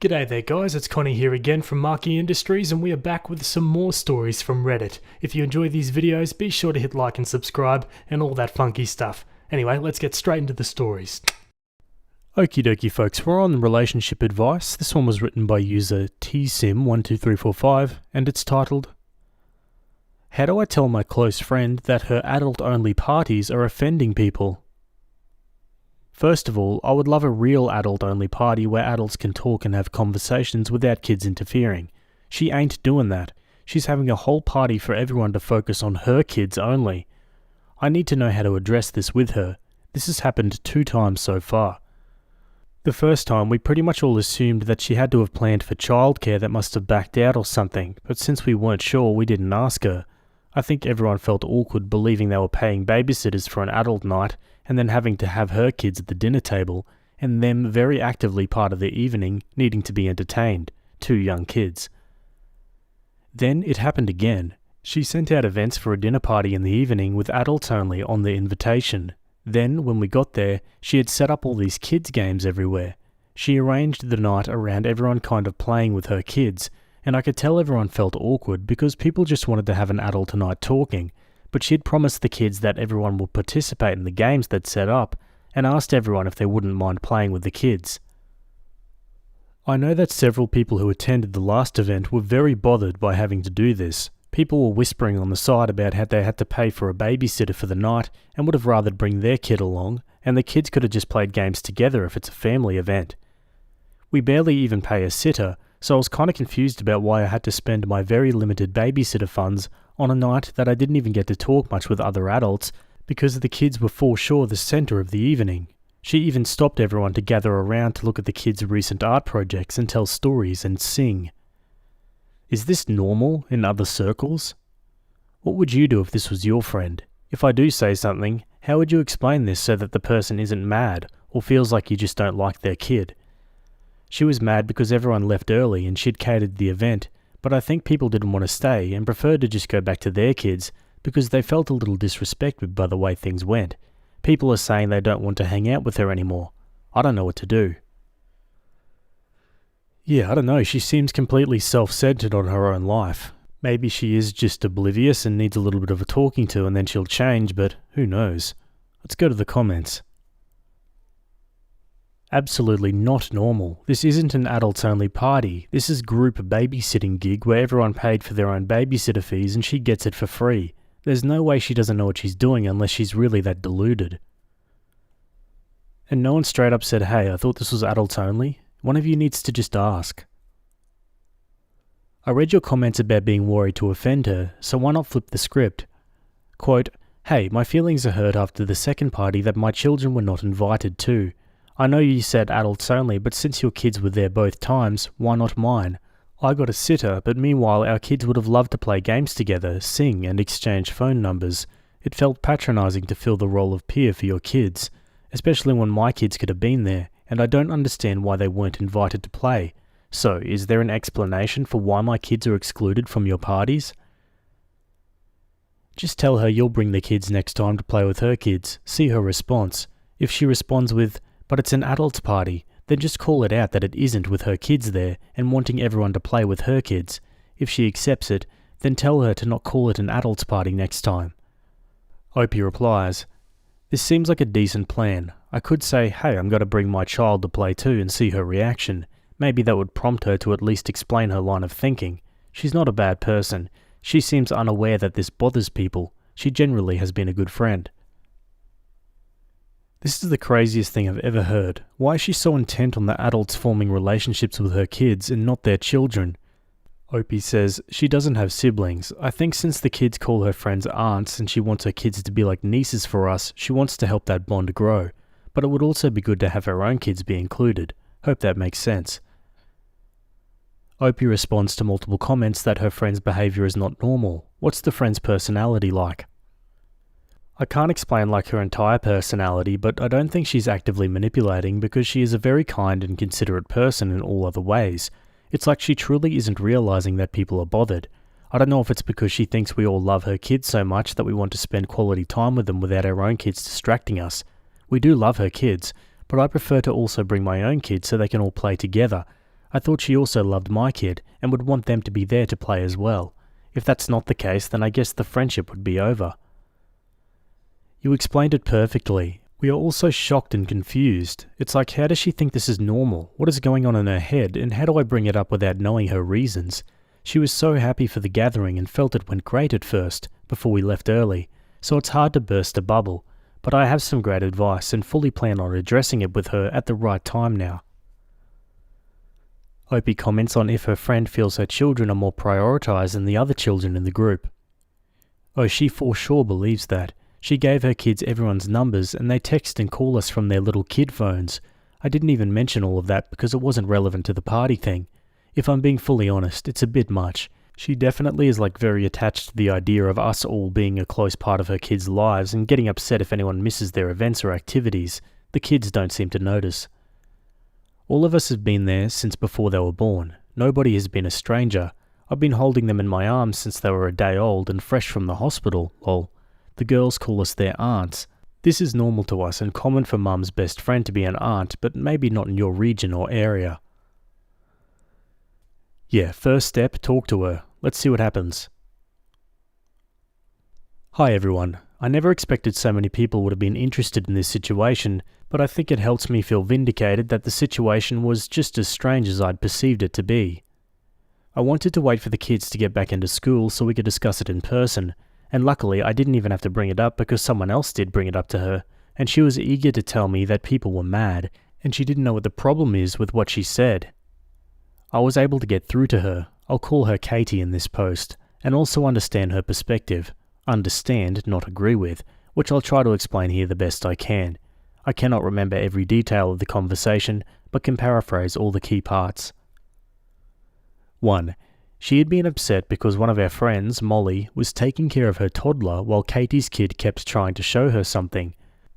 G'day there guys, it's Connie here again from Marky Industries and we are back with some more stories from Reddit. If you enjoy these videos, be sure to hit like and subscribe and all that funky stuff. Anyway, let's get straight into the stories. Okie dokie folks, we're on relationship advice. This one was written by user tsim12345 and it's titled, How do I tell my close friend that her adult-only parties are offending people? First of all, I would love a real adult-only party where adults can talk and have conversations without kids interfering. She ain't doing that. She's having a whole party for everyone to focus on her kids only. I need to know how to address this with her. This has happened 2 times so far. The first time, we pretty much all assumed that she had to have planned for childcare that must have backed out or something, but since we weren't sure, we didn't ask her. I think everyone felt awkward believing they were paying babysitters for an adult night and then having to have her kids at the dinner table, and them very actively part of the evening needing to be entertained, 2 young kids. Then it happened again. She sent out events for a dinner party in the evening with adults only on the invitation. Then, when we got there, she had set up all these kids' games everywhere. She arranged the night around everyone kind of playing with her kids, and I could tell everyone felt awkward because people just wanted to have an adult night talking, but she'd promised the kids that everyone would participate in the games they'd set up, and asked everyone if they wouldn't mind playing with the kids. I know that several people who attended the last event were very bothered by having to do this. People were whispering on the side about how they had to pay for a babysitter for the night and would have rather bring their kid along, and the kids could have just played games together if it's a family event. We barely even pay a sitter, so I was kind of confused about why I had to spend my very limited babysitter funds on a night that I didn't even get to talk much with other adults because the kids were for sure the centre of the evening. She even stopped everyone to gather around to look at the kids' recent art projects and tell stories and sing. Is this normal in other circles? What would you do if this was your friend? If I do say something, how would you explain this so that the person isn't mad or feels like you just don't like their kid? She was mad because everyone left early and she'd catered the event, but I think people didn't want to stay and preferred to just go back to their kids because they felt a little disrespected by the way things went. People are saying they don't want to hang out with her anymore. I don't know what to do. Yeah, I don't know, she seems completely self-centered on her own life. Maybe she is just oblivious and needs a little bit of a talking to and then she'll change, but who knows? Let's go to the comments. Absolutely not normal. This isn't an adults-only party. This is group babysitting gig where everyone paid for their own babysitter fees and she gets it for free. There's no way she doesn't know what she's doing unless she's really that deluded. And no one straight up said, hey, I thought this was adults only. One of you needs to just ask. I read your comments about being worried to offend her, so why not flip the script? Quote, hey, my feelings are hurt after the second party that my children were not invited to. I know you said adults only, but since your kids were there both times, why not mine? I got a sitter, but meanwhile our kids would have loved to play games together, sing and exchange phone numbers. It felt patronising to fill the role of peer for your kids, especially when my kids could have been there, and I don't understand why they weren't invited to play. So, is there an explanation for why my kids are excluded from your parties? Just tell her you'll bring the kids next time to play with her kids. See her response. If she responds with, but it's an adults party, then just call it out that it isn't with her kids there and wanting everyone to play with her kids. If she accepts it, then tell her to not call it an adults party next time. Opie replies, this seems like a decent plan. I could say, hey, I'm going to bring my child to play too and see her reaction. Maybe that would prompt her to at least explain her line of thinking. She's not a bad person. She seems unaware that this bothers people. She generally has been a good friend. This is the craziest thing I've ever heard. Why is she so intent on the adults forming relationships with her kids and not their children? Opie says, she doesn't have siblings. I think since the kids call her friends aunts and she wants her kids to be like nieces for us, she wants to help that bond grow. But it would also be good to have her own kids be included. Hope that makes sense. Opie responds to multiple comments that her friend's behaviour is not normal. What's the friend's personality like? I can't explain like her entire personality, but I don't think she's actively manipulating because she is a very kind and considerate person in all other ways. It's like she truly isn't realising that people are bothered. I don't know if it's because she thinks we all love her kids so much that we want to spend quality time with them without our own kids distracting us. We do love her kids, but I prefer to also bring my own kids so they can all play together. I thought she also loved my kid and would want them to be there to play as well. If that's not the case, then I guess the friendship would be over." You explained it perfectly. We are also shocked and confused. It's like, how does she think this is normal? What is going on in her head, and how do I bring it up without knowing her reasons? She was so happy for the gathering and felt it went great at first, before we left early, so it's hard to burst a bubble, but I have some great advice and fully plan on addressing it with her at the right time now. Opie comments on if her friend feels her children are more prioritized than the other children in the group. Oh, she for sure believes that. She gave her kids everyone's numbers and they text and call us from their little kid phones. I didn't even mention all of that because it wasn't relevant to the party thing. If I'm being fully honest, it's a bit much. She definitely is very attached to the idea of us all being a close part of her kids' lives and getting upset if anyone misses their events or activities. The kids don't seem to notice. All of us have been there since before they were born. Nobody has been a stranger. I've been holding them in my arms since they were a day old and fresh from the hospital, lol. The girls call us their aunts. This is normal to us and common for mum's best friend to be an aunt, but maybe not in your region or area. Yeah, first step, talk to her. Let's see what happens. Hi everyone. I never expected so many people would have been interested in this situation, but I think it helps me feel vindicated that the situation was just as strange as I'd perceived it to be. I wanted to wait for the kids to get back into school so we could discuss it in person, and luckily I didn't even have to bring it up because someone else did bring it up to her, and she was eager to tell me that people were mad, and she didn't know what the problem is with what she said. I was able to get through to her. I'll call her Katie in this post, and also understand her perspective. Understand, not agree with, which I'll try to explain here the best I can. I cannot remember every detail of the conversation, but can paraphrase all the key parts. 1. She had been upset because one of our friends, Molly, was taking care of her toddler while Katie's kid kept trying to show her something.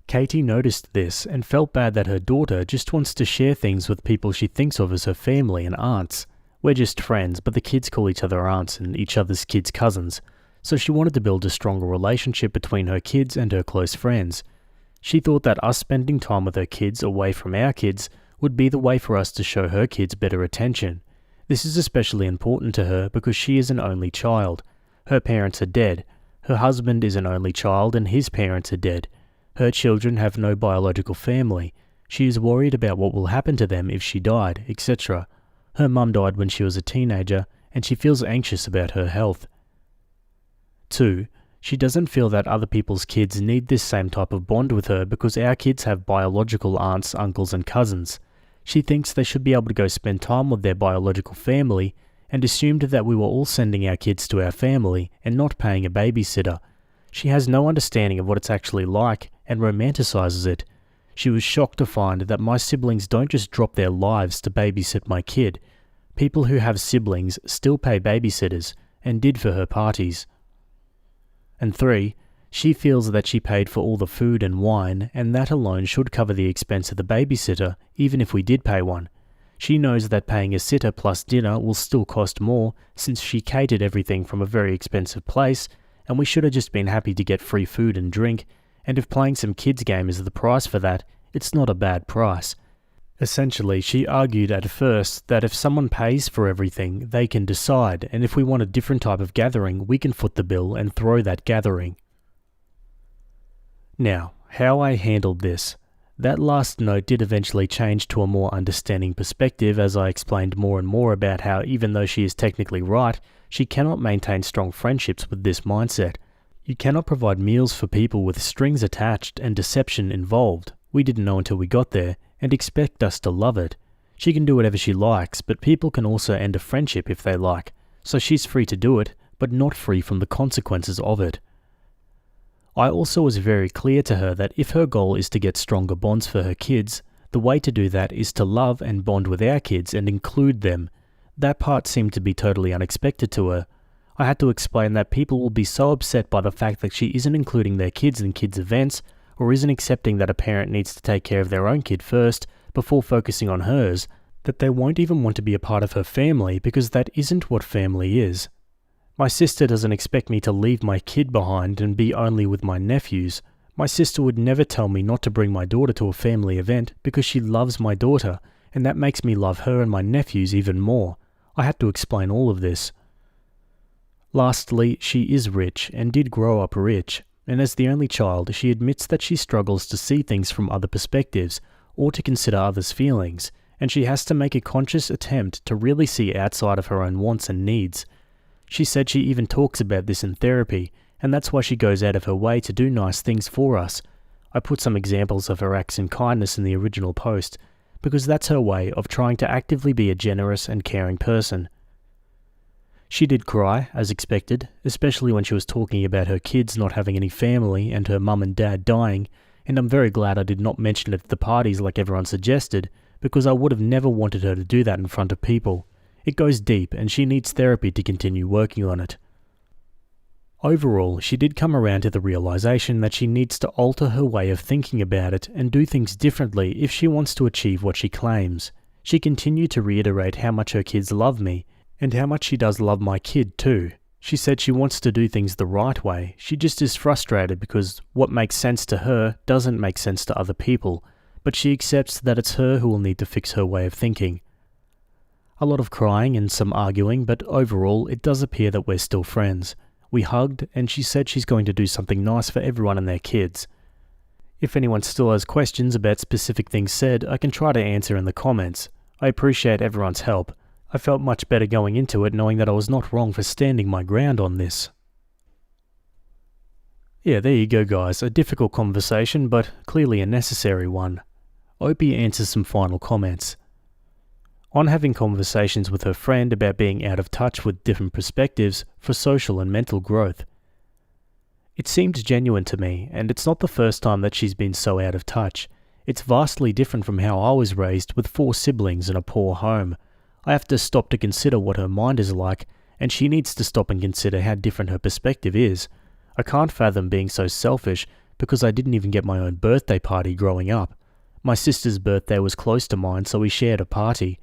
Katie noticed this and felt bad that her daughter just wants to share things with people she thinks of as her family and aunts. We're just friends, but the kids call each other aunts and each other's kids cousins, so she wanted to build a stronger relationship between her kids and her close friends. She thought that us spending time with her kids away from our kids would be the way for us to show her kids better attention. This is especially important to her because she is an only child. Her parents are dead. Her husband is an only child and his parents are dead. Her children have no biological family. She is worried about what will happen to them if she died, etc. Her mum died when she was a teenager and she feels anxious about her health. 2. She doesn't feel that other people's kids need this same type of bond with her because our kids have biological aunts, uncles and cousins. She thinks they should be able to go spend time with their biological family and assumed that we were all sending our kids to our family and not paying a babysitter. She has no understanding of what it's actually like and romanticizes it. She was shocked to find that my siblings don't just drop their lives to babysit my kid. People who have siblings still pay babysitters and did for her parties. And 3. She feels that she paid for all the food and wine, and that alone should cover the expense of the babysitter, even if we did pay one. She knows that paying a sitter plus dinner will still cost more, since she catered everything from a very expensive place, and we should have just been happy to get free food and drink, and if playing some kids game is the price for that, it's not a bad price. Essentially, she argued at first that if someone pays for everything, they can decide, and if we want a different type of gathering, we can foot the bill and throw that gathering. Now, how I handled this. That last note did eventually change to a more understanding perspective as I explained more and more about how even though she is technically right, she cannot maintain strong friendships with this mindset. You cannot provide meals for people with strings attached and deception involved. We didn't know until we got there, and expect us to love it. She can do whatever she likes, but people can also end a friendship if they like, so she's free to do it, but not free from the consequences of it. I also was very clear to her that if her goal is to get stronger bonds for her kids, the way to do that is to love and bond with our kids and include them. That part seemed to be totally unexpected to her. I had to explain that people will be so upset by the fact that she isn't including their kids in kids' events, or isn't accepting that a parent needs to take care of their own kid first before focusing on hers, that they won't even want to be a part of her family because that isn't what family is. My sister doesn't expect me to leave my kid behind and be only with my nephews. My sister would never tell me not to bring my daughter to a family event because she loves my daughter and that makes me love her and my nephews even more. I had to explain all of this. Lastly, she is rich and did grow up rich, and as the only child, she admits that she struggles to see things from other perspectives or to consider others' feelings, and she has to make a conscious attempt to really see outside of her own wants and needs. She said she even talks about this in therapy, and that's why she goes out of her way to do nice things for us. I put some examples of her acts in kindness in the original post, because that's her way of trying to actively be a generous and caring person. She did cry, as expected, especially when she was talking about her kids not having any family and her mum and dad dying, and I'm very glad I did not mention it at the parties like everyone suggested, because I would have never wanted her to do that in front of people. It goes deep and she needs therapy to continue working on it. Overall, she did come around to the realization that she needs to alter her way of thinking about it and do things differently if she wants to achieve what she claims. She continued to reiterate how much her kids love me, and how much she does love my kid too. She said she wants to do things the right way. She just is frustrated because what makes sense to her doesn't make sense to other people, but she accepts that it's her who will need to fix her way of thinking. A lot of crying and some arguing, but overall it does appear that we're still friends. We hugged and she said she's going to do something nice for everyone and their kids. If anyone still has questions about specific things said, I can try to answer in the comments. I appreciate everyone's help. I felt much better going into it knowing that I was not wrong for standing my ground on this. Yeah, there you go guys, a difficult conversation but clearly a necessary one. Opie answers some final comments. On having conversations with her friend about being out of touch with different perspectives for social and mental growth. It seemed genuine to me, and it's not the first time that she's been so out of touch. It's vastly different from how I was raised with 4 siblings in a poor home. I have to stop to consider what her mind is like, and she needs to stop and consider how different her perspective is. I can't fathom being so selfish because I didn't even get my own birthday party growing up. My sister's birthday was close to mine, so we shared a party.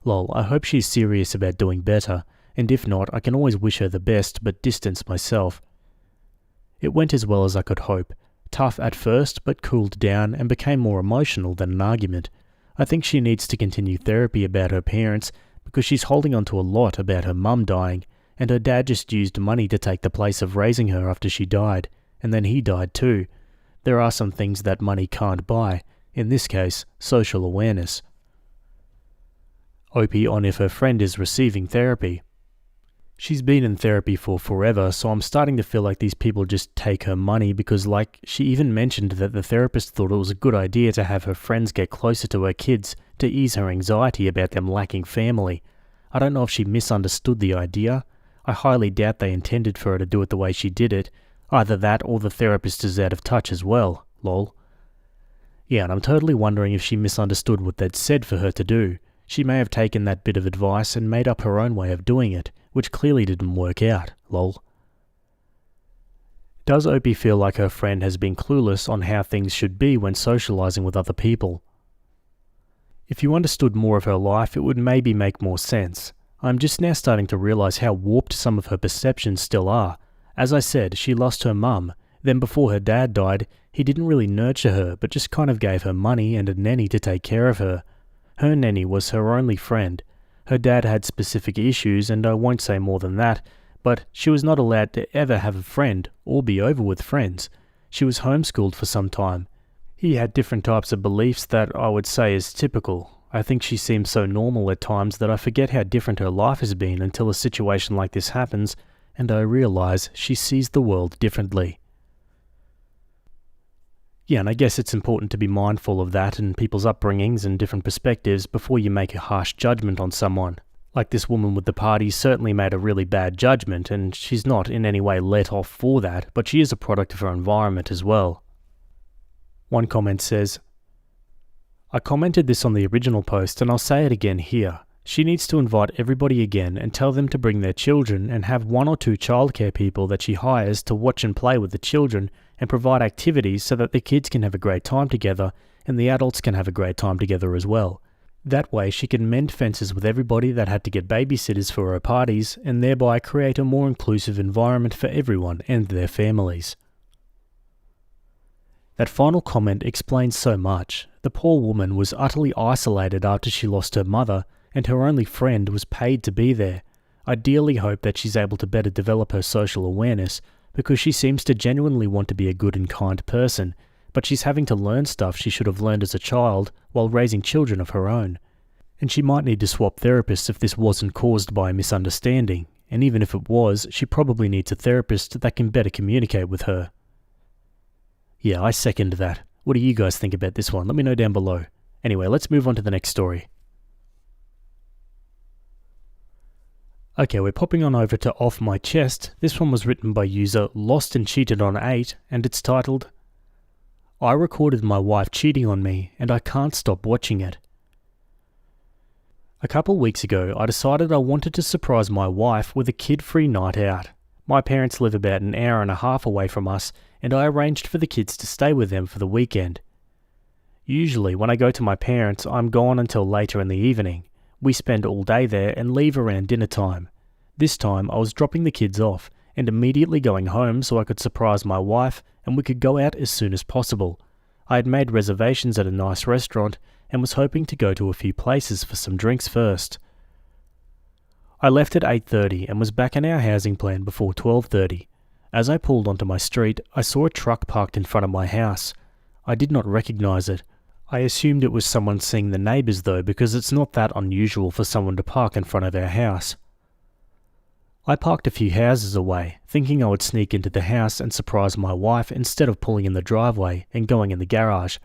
Lol, I hope she's serious about doing better, and if not, I can always wish her the best but distance myself. It went as well as I could hope. Tough at first, but cooled down and became more emotional than an argument. I think she needs to continue therapy about her parents because she's holding on to a lot about her mum dying, and her dad just used money to take the place of raising her after she died, and then he died too. There are some things that money can't buy, in this case, social awareness. Opie on if her friend is receiving therapy. She's been in therapy for forever, so I'm starting to feel like these people just take her money because she even mentioned that the therapist thought it was a good idea to have her friends get closer to her kids to ease her anxiety about them lacking family. I don't know if she misunderstood the idea. I highly doubt they intended for her to do it the way she did it. Either that or the therapist is out of touch as well, lol. Yeah, and I'm totally wondering if she misunderstood what they'd said for her to do. She may have taken that bit of advice and made up her own way of doing it, which clearly didn't work out, lol. Does Opie feel like her friend has been clueless on how things should be when socializing with other people? If you understood more of her life, it would maybe make more sense. I'm just now starting to realize how warped some of her perceptions still are. As I said, she lost her mum. Then before her dad died, he didn't really nurture her, but just kind of gave her money and a nanny to take care of her. Her nanny was her only friend. Her dad had specific issues, and I won't say more than that, but she was not allowed to ever have a friend or be over with friends. She was homeschooled for some time. He had different types of beliefs that I would say is typical. I think she seems so normal at times that I forget how different her life has been until a situation like this happens, and I realize she sees the world differently. Yeah, and I guess it's important to be mindful of that and people's upbringings and different perspectives before you make a harsh judgment on someone. Like this woman with the party certainly made a really bad judgment, and she's not in any way let off for that, but she is a product of her environment as well. One comment says, I commented this on the original post and I'll say it again here. She needs to invite everybody again and tell them to bring their children and have 1 or 2 childcare people that she hires to watch and play with the children and provide activities so that the kids can have a great time together and the adults can have a great time together as well. That way she can mend fences with everybody that had to get babysitters for her parties and thereby create a more inclusive environment for everyone and their families. That final comment explains so much. The poor woman was utterly isolated after she lost her mother, and her only friend was paid to be there. I dearly hope that she's able to better develop her social awareness, because she seems to genuinely want to be a good and kind person, but she's having to learn stuff she should have learned as a child while raising children of her own. And she might need to swap therapists if this wasn't caused by a misunderstanding, and even if it was, she probably needs a therapist that can better communicate with her. Yeah, I second that. What do you guys think about this one? Let me know down below. Anyway, let's move on to the next story. Okay, we're popping on over to Off My Chest. This one was written by user Lost and Cheated on 8, and it's titled, I recorded my wife cheating on me, and I can't stop watching it. A couple weeks ago, I decided I wanted to surprise my wife with a kid-free night out. My parents live about an hour and a half away from us, and I arranged for the kids to stay with them for the weekend. Usually, when I go to my parents', I'm gone until later in the evening. We spend all day there and leave around dinner time. This time, I was dropping the kids off and immediately going home so I could surprise my wife and we could go out as soon as possible. I had made reservations at a nice restaurant and was hoping to go to a few places for some drinks first. I left at 8:30 and was back in our housing plan before 12:30. As I pulled onto my street, I saw a truck parked in front of my house. I did not recognize it. I assumed it was someone seeing the neighbors though, because it's not that unusual for someone to park in front of our house. I parked a few houses away, thinking I would sneak into the house and surprise my wife instead of pulling in the driveway and going in the garage.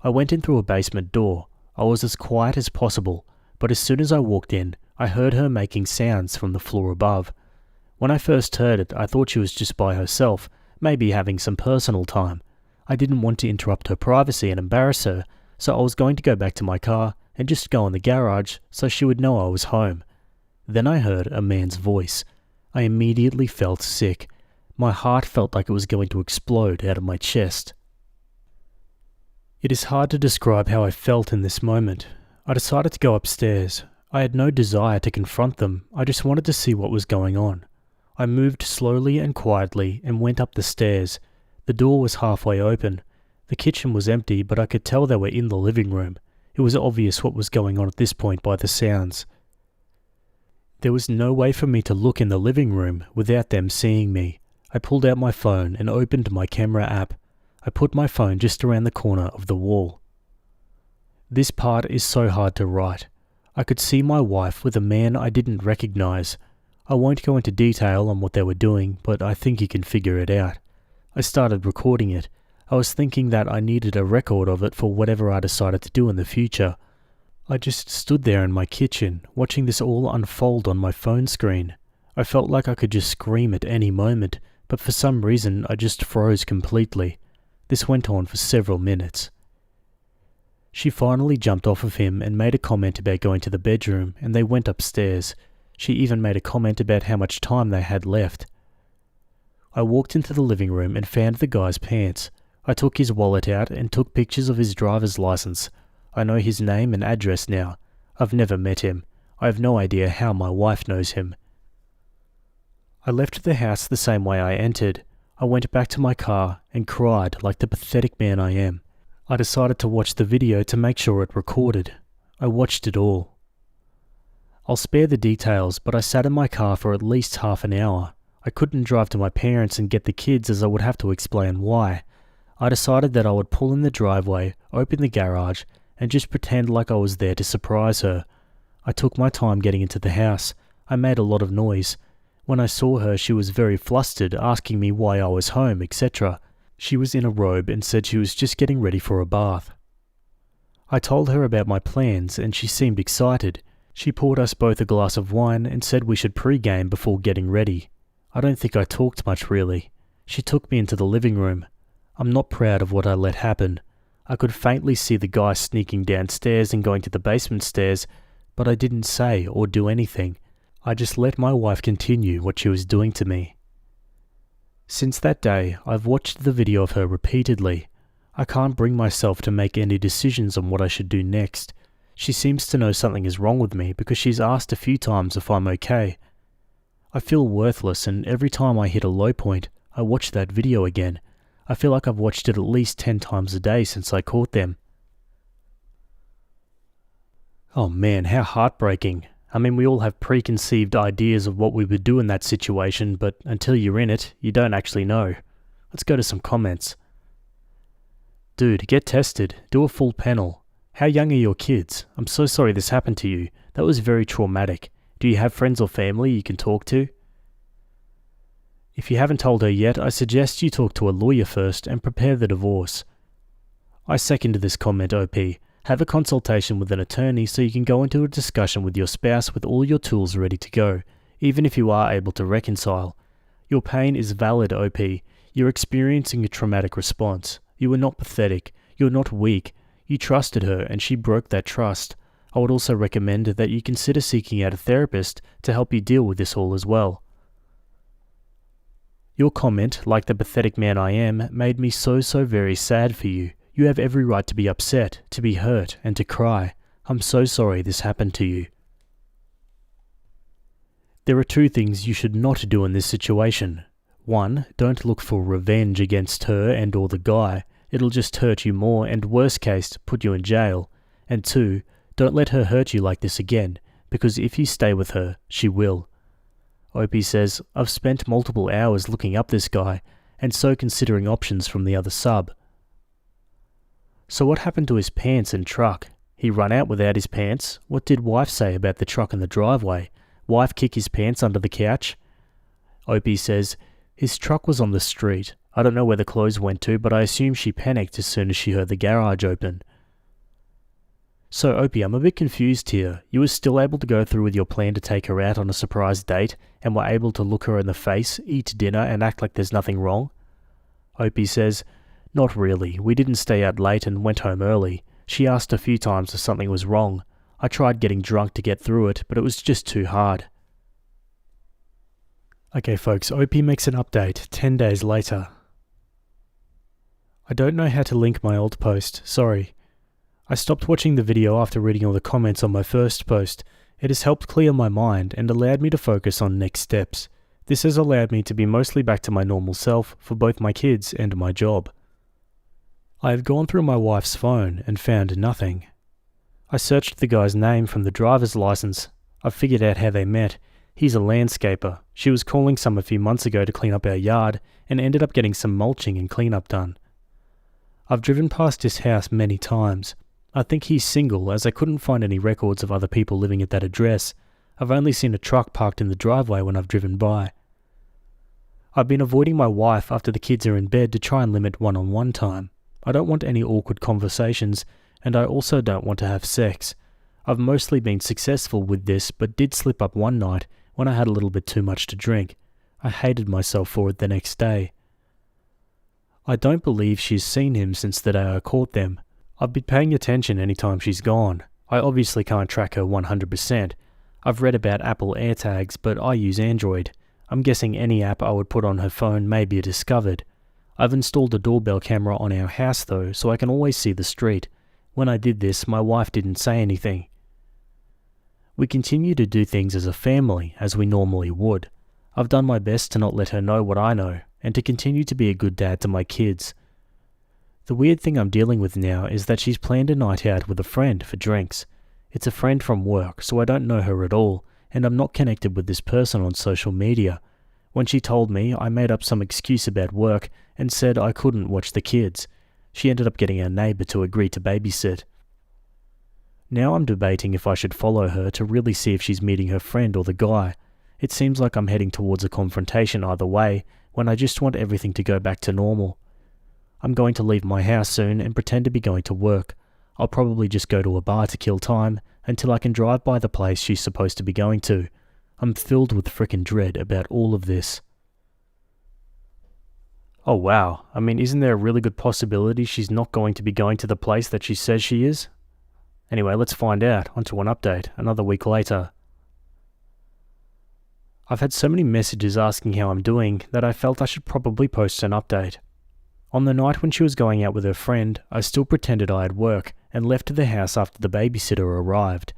I went in through a basement door. I was as quiet as possible, but as soon as I walked in, I heard her making sounds from the floor above. When I first heard it, I thought she was just by herself, maybe having some personal time. I didn't want to interrupt her privacy and embarrass her, so I was going to go back to my car and just go in the garage so she would know I was home. Then I heard a man's voice. I immediately felt sick. My heart felt like it was going to explode out of my chest. It is hard to describe how I felt in this moment. I decided to go upstairs. I had no desire to confront them, I just wanted to see what was going on. I moved slowly and quietly and went up the stairs. The door was halfway open. The kitchen was empty, but I could tell they were in the living room. It was obvious what was going on at this point by the sounds. There was no way for me to look in the living room without them seeing me. I pulled out my phone and opened my camera app. I put my phone just around the corner of the wall. This part is so hard to write. I could see my wife with a man I didn't recognize. I won't go into detail on what they were doing, but I think you can figure it out. I started recording it. I was thinking that I needed a record of it for whatever I decided to do in the future. I just stood there in my kitchen, watching this all unfold on my phone screen. I felt like I could just scream at any moment, but for some reason I just froze completely. This went on for several minutes. She finally jumped off of him and made a comment about going to the bedroom, and they went upstairs. She even made a comment about how much time they had left. I walked into the living room and found the guy's pants. I took his wallet out and took pictures of his driver's license. I know his name and address now. I've never met him. I have no idea how my wife knows him. I left the house the same way I entered. I went back to my car and cried like the pathetic man I am. I decided to watch the video to make sure it recorded. I watched it all. I'll spare the details, but I sat in my car for at least half an hour. I couldn't drive to my parents and get the kids as I would have to explain why. I decided that I would pull in the driveway, open the garage, and just pretend like I was there to surprise her. I took my time getting into the house. I made a lot of noise. When I saw her, she was very flustered, asking me why I was home, etc. She was in a robe and said she was just getting ready for a bath. I told her about my plans and she seemed excited. She poured us both a glass of wine and said we should pre-game before getting ready. I don't think I talked much really. She took me into the living room. I'm not proud of what I let happen. I could faintly see the guy sneaking downstairs and going to the basement stairs, but I didn't say or do anything. I just let my wife continue what she was doing to me. Since that day, I've watched the video of her repeatedly. I can't bring myself to make any decisions on what I should do next. She seems to know something is wrong with me because she's asked a few times if I'm okay. I feel worthless, and every time I hit a low point, I watch that video again. I feel like I've watched it at least 10 times a day since I caught them. Oh man, how heartbreaking. I mean, we all have preconceived ideas of what we would do in that situation, but until you're in it, you don't actually know. Let's go to some comments. Dude, get tested. Do a full panel. How young are your kids? I'm so sorry this happened to you. That was very traumatic. Do you have friends or family you can talk to? If you haven't told her yet, I suggest you talk to a lawyer first and prepare the divorce. I second this comment, OP. Have a consultation with an attorney so you can go into a discussion with your spouse with all your tools ready to go, even if you are able to reconcile. Your pain is valid, OP. You're experiencing a traumatic response. You are not pathetic. You're not weak. You trusted her and she broke that trust. I would also recommend that you consider seeking out a therapist to help you deal with this all as well. Your comment, like the pathetic man I am, made me so very sad for you. You have every right to be upset, to be hurt, and to cry. I'm so sorry this happened to you. There are 2 things you should not do in this situation. 1, don't look for revenge against her and or the guy. It'll just hurt you more and, worst case, put you in jail. And 2, don't let her hurt you like this again, because if you stay with her, she will. OP says, I've spent multiple hours looking up this guy, and so considering options from the other sub. So what happened to his pants and truck? He run out without his pants? What did wife say about the truck in the driveway? Wife kick his pants under the couch? OP says, his truck was on the street. I don't know where the clothes went to, but I assume she panicked as soon as she heard the garage open. So OP, I'm a bit confused here. You were still able to go through with your plan to take her out on a surprise date, and were able to look her in the face, eat dinner, and act like there's nothing wrong? OP says, not really. We didn't stay out late and went home early. She asked a few times if something was wrong. I tried getting drunk to get through it, but it was just too hard. Okay folks, OP makes an update 10 days later. I don't know how to link my old post, sorry. I stopped watching the video after reading all the comments on my first post. It has helped clear my mind and allowed me to focus on next steps. This has allowed me to be mostly back to my normal self for both my kids and my job. I have gone through my wife's phone and found nothing. I searched the guy's name from the driver's license. I've figured out how they met. He's a landscaper. She was calling some a few months ago to clean up our yard and ended up getting some mulching and cleanup done. I've driven past his house many times. I think he's single as I couldn't find any records of other people living at that address. I've only seen a truck parked in the driveway when I've driven by. I've been avoiding my wife after the kids are in bed to try and limit one-on-one time. I don't want any awkward conversations, and I also don't want to have sex. I've mostly been successful with this, but did slip up one night when I had a little bit too much to drink. I hated myself for it the next day. I don't believe she's seen him since the day I caught them. I've been paying attention anytime she's gone. I obviously can't track her 100%. I've read about Apple AirTags, but I use Android. I'm guessing any app I would put on her phone may be discovered. I've installed a doorbell camera on our house though, so I can always see the street. When I did this, my wife didn't say anything. We continue to do things as a family, as we normally would. I've done my best to not let her know what I know, and to continue to be a good dad to my kids. The weird thing I'm dealing with now is that she's planned a night out with a friend for drinks. It's a friend from work, so I don't know her at all, and I'm not connected with this person on social media. When she told me, I made up some excuse about work and said I couldn't watch the kids. She ended up getting our neighbour to agree to babysit. Now I'm debating if I should follow her to really see if she's meeting her friend or the guy. It seems like I'm heading towards a confrontation either way, when I just want everything to go back to normal. I'm going to leave my house soon and pretend to be going to work. I'll probably just go to a bar to kill time until I can drive by the place she's supposed to be going to. I'm filled with frickin' dread about all of this. Oh wow, I mean, isn't there a really good possibility she's not going to be going to the place that she says she is? Anyway, let's find out. Onto an update, another week later. I've had so many messages asking how I'm doing that I felt I should probably post an update. On the night when she was going out with her friend, I still pretended I had work and left the house after the babysitter arrived.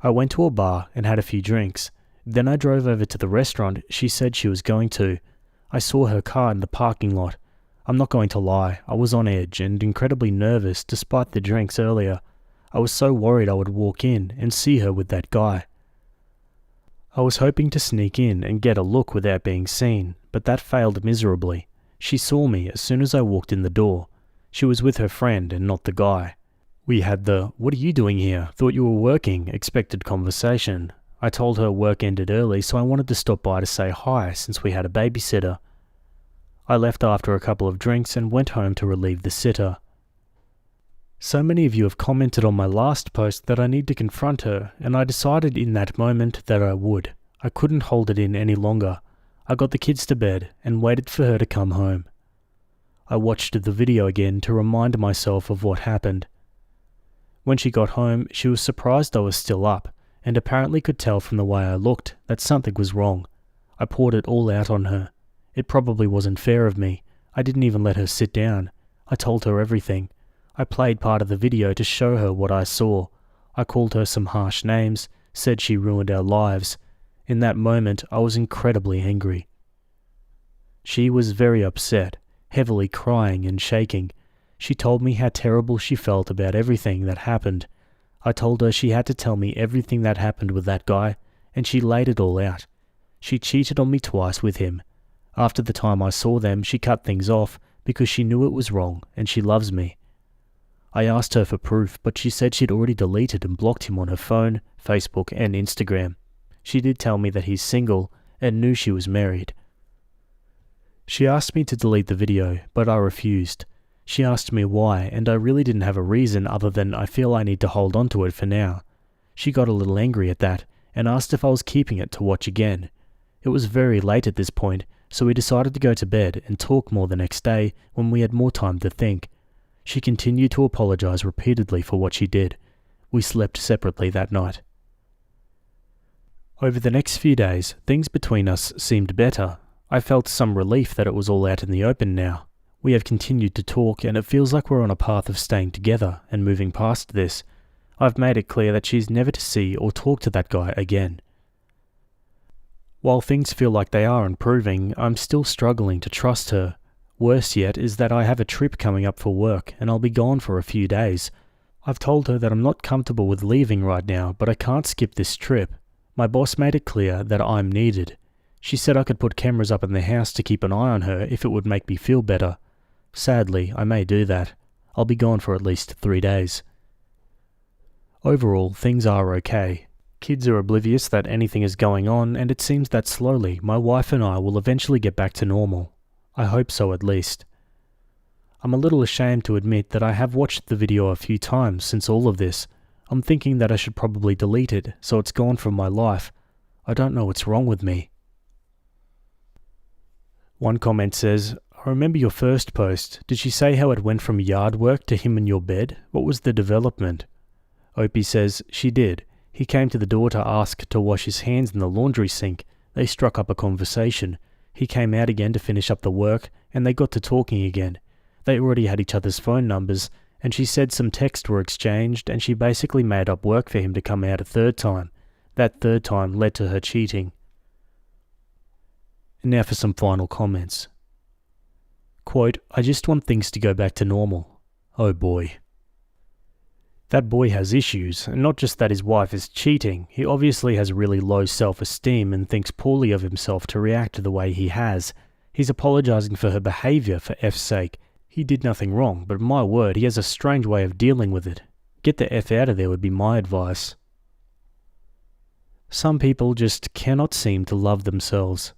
I went to a bar and had a few drinks. Then I drove over to the restaurant she said she was going to. I saw her car in the parking lot. I'm not going to lie, I was on edge and incredibly nervous despite the drinks earlier. I was so worried I would walk in and see her with that guy. I was hoping to sneak in and get a look without being seen, but that failed miserably. She saw me as soon as I walked in the door. She was with her friend and not the guy. We had the "what are you doing here? Thought you were working" expected conversation. I told her work ended early, so I wanted to stop by to say hi since we had a babysitter. I left after a couple of drinks and went home to relieve the sitter. So many of you have commented on my last post that I need to confront her, and I decided in that moment that I would. I couldn't hold it in any longer. I got the kids to bed and waited for her to come home. I watched the video again to remind myself of what happened. When she got home, she was surprised I was still up, and apparently could tell from the way I looked that something was wrong. I poured it all out on her. It probably wasn't fair of me. I didn't even let her sit down. I told her everything. I played part of the video to show her what I saw. I called her some harsh names, said she ruined our lives. In that moment, I was incredibly angry. She was very upset, heavily crying and shaking. She told me how terrible she felt about everything that happened. I told her she had to tell me everything that happened with that guy, and she laid it all out. She cheated on me twice with him. After the time I saw them, she cut things off because she knew it was wrong and she loves me. I asked her for proof, but she said she'd already deleted and blocked him on her phone, Facebook and Instagram. She did tell me that he's single and knew she was married. She asked me to delete the video, but I refused. She asked me why, and I really didn't have a reason other than I feel I need to hold on to it for now. She got a little angry at that and asked if I was keeping it to watch again. It was very late at this point, so we decided to go to bed and talk more the next day when we had more time to think. She continued to apologize repeatedly for what she did. We slept separately that night. Over the next few days, things between us seemed better. I felt some relief that it was all out in the open now. We have continued to talk and it feels like we're on a path of staying together and moving past this. I've made it clear that she's never to see or talk to that guy again. While things feel like they are improving, I'm still struggling to trust her. Worse yet is that I have a trip coming up for work and I'll be gone for a few days. I've told her that I'm not comfortable with leaving right now, but I can't skip this trip. My boss made it clear that I'm needed. She said I could put cameras up in the house to keep an eye on her if it would make me feel better. Sadly, I may do that. I'll be gone for at least 3 days. Overall, things are okay. Kids are oblivious that anything is going on, and it seems that slowly my wife and I will eventually get back to normal. I hope so at least. I'm a little ashamed to admit that I have watched the video a few times since all of this. I'm thinking that I should probably delete it so it's gone from my life. I don't know what's wrong with me. One comment says, I remember your first post. Did she say how it went from yard work to him in your bed? What was the development? Opie says, she did. He came to the door to ask to wash his hands in the laundry sink. They struck up a conversation. He came out again to finish up the work, and they got to talking again. They already had each other's phone numbers, and she said some texts were exchanged, and she basically made up work for him to come out a third time. That third time led to her cheating. And now for some final comments. Quote, I just want things to go back to normal. Oh boy. That boy has issues, and not just that his wife is cheating. He obviously has really low self-esteem and thinks poorly of himself to react the way he has. He's apologizing for her behavior, for F's sake. He did nothing wrong, but my word, he has a strange way of dealing with it. Get the F out of there would be my advice. Some people just cannot seem to love themselves.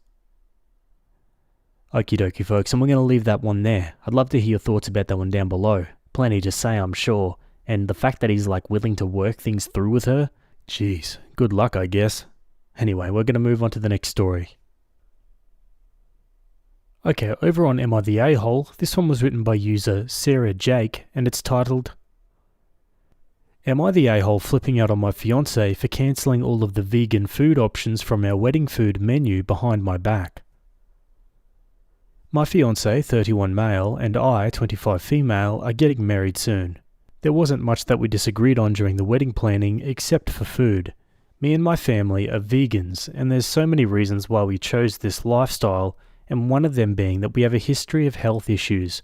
Okie dokie folks, and we're going to leave that one there. I'd love to hear your thoughts about that one down below. Plenty to say, I'm sure. And the fact that he's willing to work things through with her, geez, good luck I guess. Anyway, we're going to move on to the next story. Okay, over on Am I the A-Hole, this one was written by user Sarah Jake, and it's titled, Am I the a-hole flipping out on my fiance for cancelling all of the vegan food options from our wedding food menu behind my back? My fiance, 31 male, and I, 25 female, are getting married soon. There wasn't much that we disagreed on during the wedding planning except for food. Me and my family are vegans, and there's so many reasons why we chose this lifestyle, and one of them being that we have a history of health issues.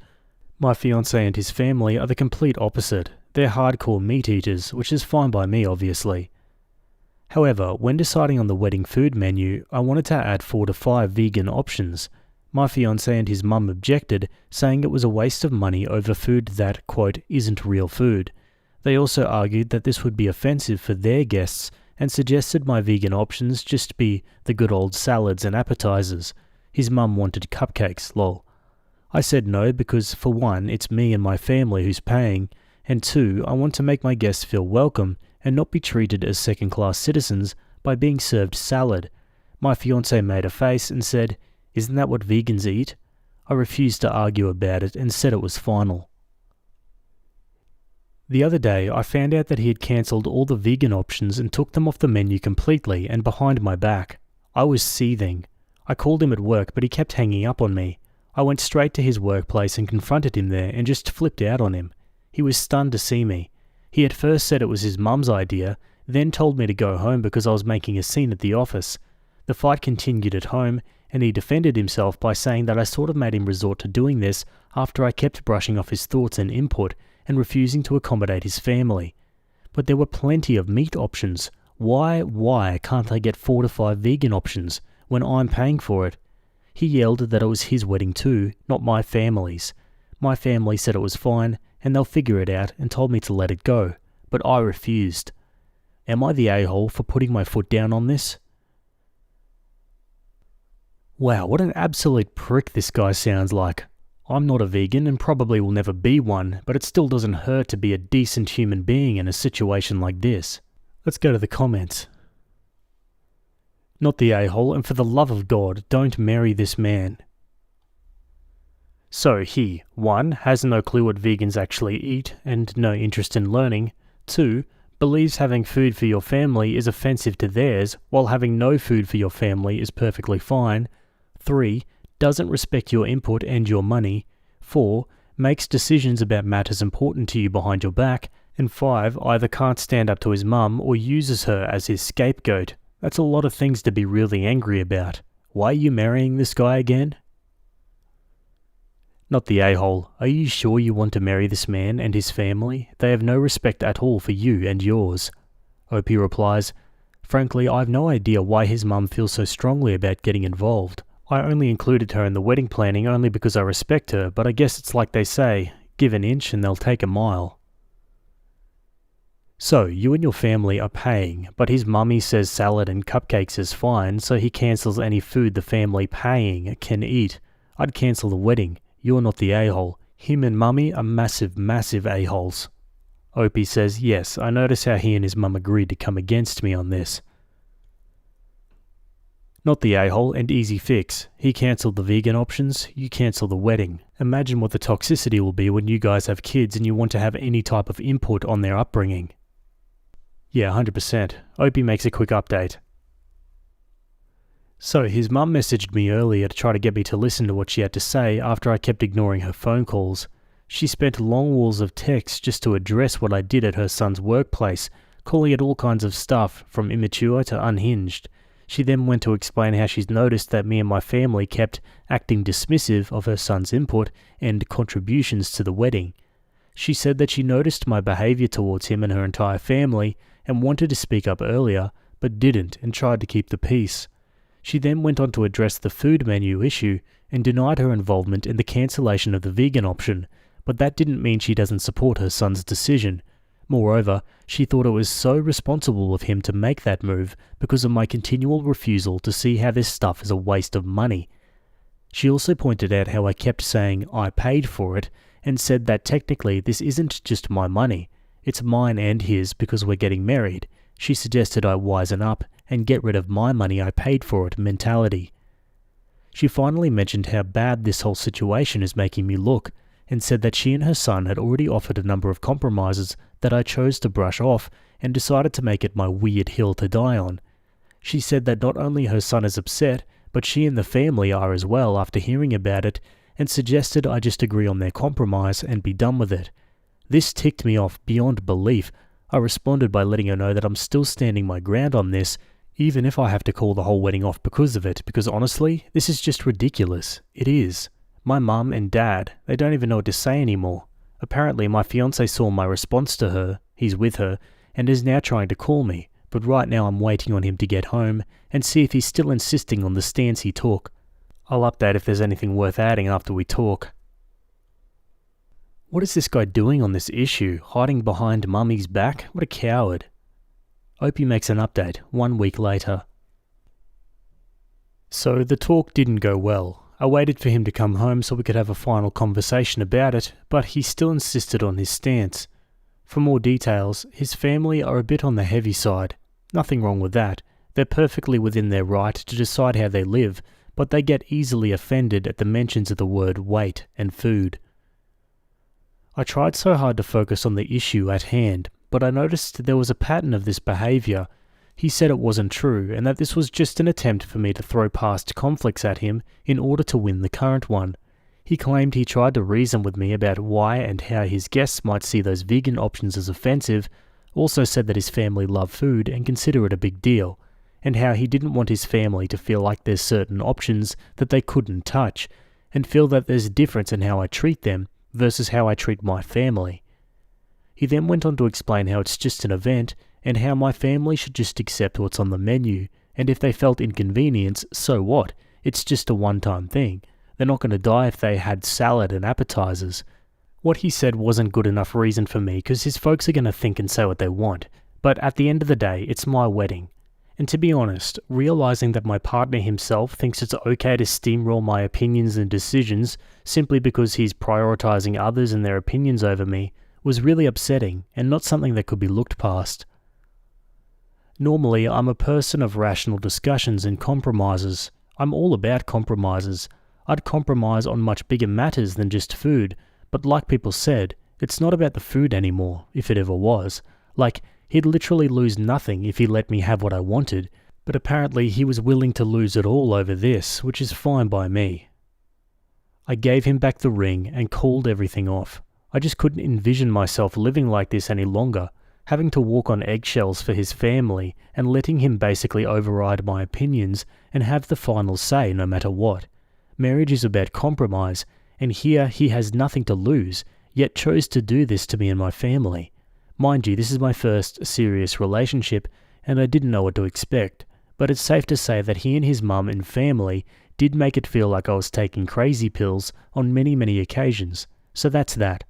My fiancé and his family are the complete opposite. They're hardcore meat eaters, which is fine by me obviously. However, when deciding on the wedding food menu, I wanted to add 4 to 5 vegan options. My fiancé and his mum objected, saying it was a waste of money over food that, quote, isn't real food. They also argued that this would be offensive for their guests and suggested my vegan options just be the good old salads and appetizers. His mum wanted cupcakes, lol. I said no because, for one, it's me and my family who's paying, and 2, I want to make my guests feel welcome and not be treated as second-class citizens by being served salad. My fiancé made a face and said, "Isn't that what vegans eat?" I refused to argue about it and said it was final. The other day, I found out that he had cancelled all the vegan options and took them off the menu completely and behind my back. I was seething. I called him at work, but he kept hanging up on me. I went straight to his workplace and confronted him there and just flipped out on him. He was stunned to see me. He at first said it was his mum's idea, then told me to go home because I was making a scene at the office. The fight continued at home, and he defended himself by saying that I sort of made him resort to doing this after I kept brushing off his thoughts and input and refusing to accommodate his family. But there were plenty of meat options. Why can't I get 4 to 5 vegan options when I'm paying for it? He yelled that it was his wedding too, not my family's. My family said it was fine, and they'll figure it out and told me to let it go, but I refused. Am I the a-hole for putting my foot down on this? Wow, what an absolute prick this guy sounds like. I'm not a vegan and probably will never be one, but it still doesn't hurt to be a decent human being in a situation like this. Let's go to the comments. Not the a-hole, and for the love of God, don't marry this man. So he, 1, has no clue what vegans actually eat and no interest in learning. 2, believes having food for your family is offensive to theirs, while having no food for your family is perfectly fine. 3, doesn't respect your input and your money. 4, makes decisions about matters important to you behind your back. And 5, either can't stand up to his mum or uses her as his scapegoat. That's a lot of things to be really angry about. Why are you marrying this guy again? Not the a-hole. Are you sure you want to marry this man and his family? They have no respect at all for you and yours. OP replies, frankly, I have no idea why his mum feels so strongly about getting involved. I only included her in the wedding planning only because I respect her, but I guess it's like they say, give an inch and they'll take a mile. So, you and your family are paying, but his mummy says salad and cupcakes is fine, so he cancels any food the family paying can eat. I'd cancel the wedding. You're not the a-hole. Him and mummy are massive a-holes. Opie says, yes, I notice how he and his mum agreed to come against me on this. Not the a-hole and easy fix. He cancelled the vegan options, you cancel the wedding. Imagine what the toxicity will be when you guys have kids and you want to have any type of input on their upbringing. Yeah, 100%. Opie makes a quick update. So, his mum messaged me earlier to try to get me to listen to what she had to say after I kept ignoring her phone calls. She spent long walls of text just to address what I did at her son's workplace, calling it all kinds of stuff, from immature to unhinged. She then went to explain how she's noticed that me and my family kept acting dismissive of her son's input and contributions to the wedding. She said that she noticed my behaviour towards him and her entire family and wanted to speak up earlier, but didn't and tried to keep the peace. She then went on to address the food menu issue and denied her involvement in the cancellation of the vegan option, but that didn't mean she doesn't support her son's decision. Moreover, she thought it was so responsible of him to make that move because of my continual refusal to see how this stuff is a waste of money. She also pointed out how I kept saying I paid for it and said that technically this isn't just my money, it's mine and his because we're getting married. She suggested I wisen up and get rid of my money I paid for it mentality. She finally mentioned how bad this whole situation is making me look and said that she and her son had already offered a number of compromises that I chose to brush off and decided to make it my weird hill to die on. She said that not only her son is upset, but she and the family are as well after hearing about it, and suggested I just agree on their compromise and be done with it. This ticked me off beyond belief. I responded by letting her know that I'm still standing my ground on this, Even if I have to call the whole wedding off because of it, because honestly, this is just ridiculous. It is. My mum and dad, they don't even know what to say anymore. Apparently my fiancé saw my response to her, he's with her, and is now trying to call me, but right now I'm waiting on him to get home and see if he's still insisting on the stance he took. I'll update if there's anything worth adding after we talk. What is this guy doing on this issue, hiding behind mummy's back? What a coward. Opie makes an update 1 week later. So the talk didn't go well. I waited for him to come home so we could have a final conversation about it, but he still insisted on his stance. For more details, his family are a bit on the heavy side. Nothing wrong with that. They're perfectly within their right to decide how they live, but they get easily offended at the mentions of the word weight and food. I tried so hard to focus on the issue at hand, but I noticed there was a pattern of this behaviour. He said it wasn't true, and that this was just an attempt for me to throw past conflicts at him in order to win the current one. He claimed he tried to reason with me about why and how his guests might see those vegan options as offensive, also said that his family love food and consider it a big deal, and how he didn't want his family to feel like there's certain options that they couldn't touch, and feel that there's a difference in how I treat them versus how I treat my family. He then went on to explain how it's just an event, and how my family should just accept what's on the menu, and if they felt inconvenience, so what? It's just a one-time thing. They're not going to die if they had salad and appetizers. What he said wasn't good enough reason for me because his folks are going to think and say what they want. But at the end of the day, it's my wedding. And to be honest, realizing that my partner himself thinks it's okay to steamroll my opinions and decisions simply because he's prioritizing others and their opinions over me was really upsetting and not something that could be looked past. Normally, I'm a person of rational discussions and compromises. I'm all about compromises. I'd compromise on much bigger matters than just food, but like people said, it's not about the food anymore, if it ever was. Like, he'd literally lose nothing if he let me have what I wanted, but apparently he was willing to lose it all over this, which is fine by me. I gave him back the ring and called everything off. I just couldn't envision myself living like this any longer, having to walk on eggshells for his family and letting him basically override my opinions and have the final say no matter what. Marriage is about compromise, and here he has nothing to lose, yet chose to do this to me and my family. Mind you, this is my first serious relationship, and I didn't know what to expect, but it's safe to say that he and his mum and family did make it feel like I was taking crazy pills on many occasions, so that's that.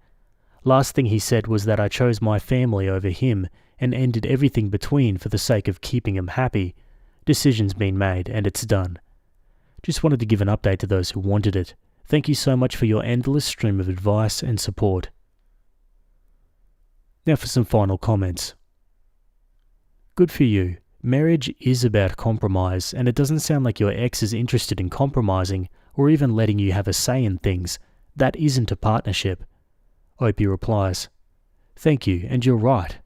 Last thing he said was that I chose my family over him and ended everything between for the sake of keeping him happy. Decision's been made and it's done. Just wanted to give an update to those who wanted it. Thank you so much for your endless stream of advice and support. Now for some final comments. Good for you. Marriage is about compromise, and it doesn't sound like your ex is interested in compromising or even letting you have a say in things. That isn't a partnership. Opie replies, "Thank you, and you're right.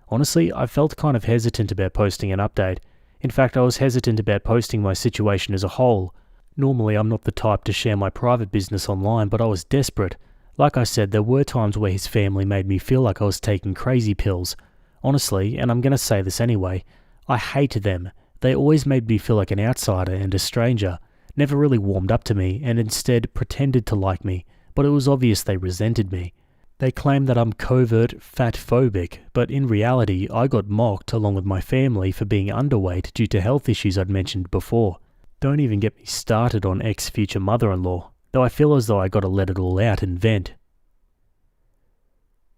Honestly, I felt kind of hesitant about posting an update. In fact, I was hesitant about posting my situation as a whole. Normally, I'm not the type to share my private business online, but I was desperate. Like I said, there were times where his family made me feel like I was taking crazy pills. Honestly, and I'm going to say this anyway, I hate them. They always made me feel like an outsider and a stranger, never really warmed up to me, and instead pretended to like me, but it was obvious they resented me. They claim that I'm covert fat-phobic, but in reality I got mocked along with my family for being underweight due to health issues I'd mentioned before. Don't even get me started on ex-future mother-in-law, though I feel as though I gotta let it all out and vent."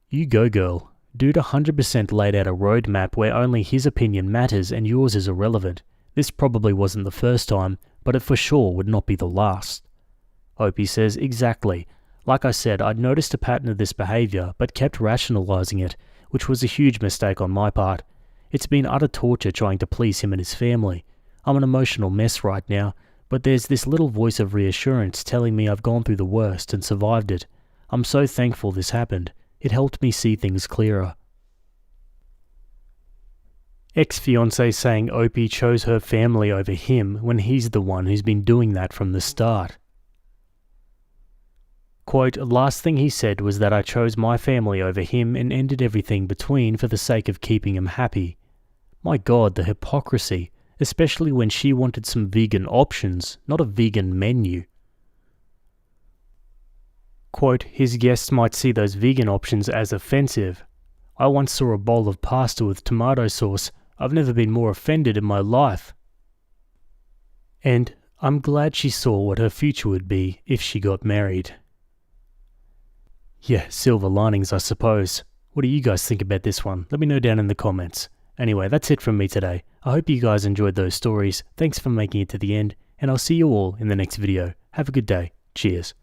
You go, girl. Dude 100% laid out a roadmap where only his opinion matters and yours is irrelevant. This probably wasn't the first time, but it for sure would not be the last. Opie says, "Exactly. Like I said, I'd noticed a pattern of this behaviour, but kept rationalising it, which was a huge mistake on my part. It's been utter torture trying to please him and his family. I'm an emotional mess right now, but there's this little voice of reassurance telling me I've gone through the worst and survived it. I'm so thankful this happened. It helped me see things clearer." Ex-fiancé saying Opie chose her family over him when he's the one who's been doing that from the start. Quote, "Last thing he said was that I chose my family over him and ended everything between for the sake of keeping him happy." My God, the hypocrisy. especially when she wanted some vegan options, not a vegan menu. Quote, his guests might see those vegan options as offensive. I once saw a bowl of pasta with tomato sauce. I've never been more offended in my life. And I'm glad she saw what her future would be if she got married. Yeah, silver linings, I suppose. What do you guys think about this one? Let me know down in the comments. Anyway, that's it from me today. I hope you guys enjoyed those stories. Thanks for making it to the end, and I'll see you all in the next video. Have a good day. Cheers.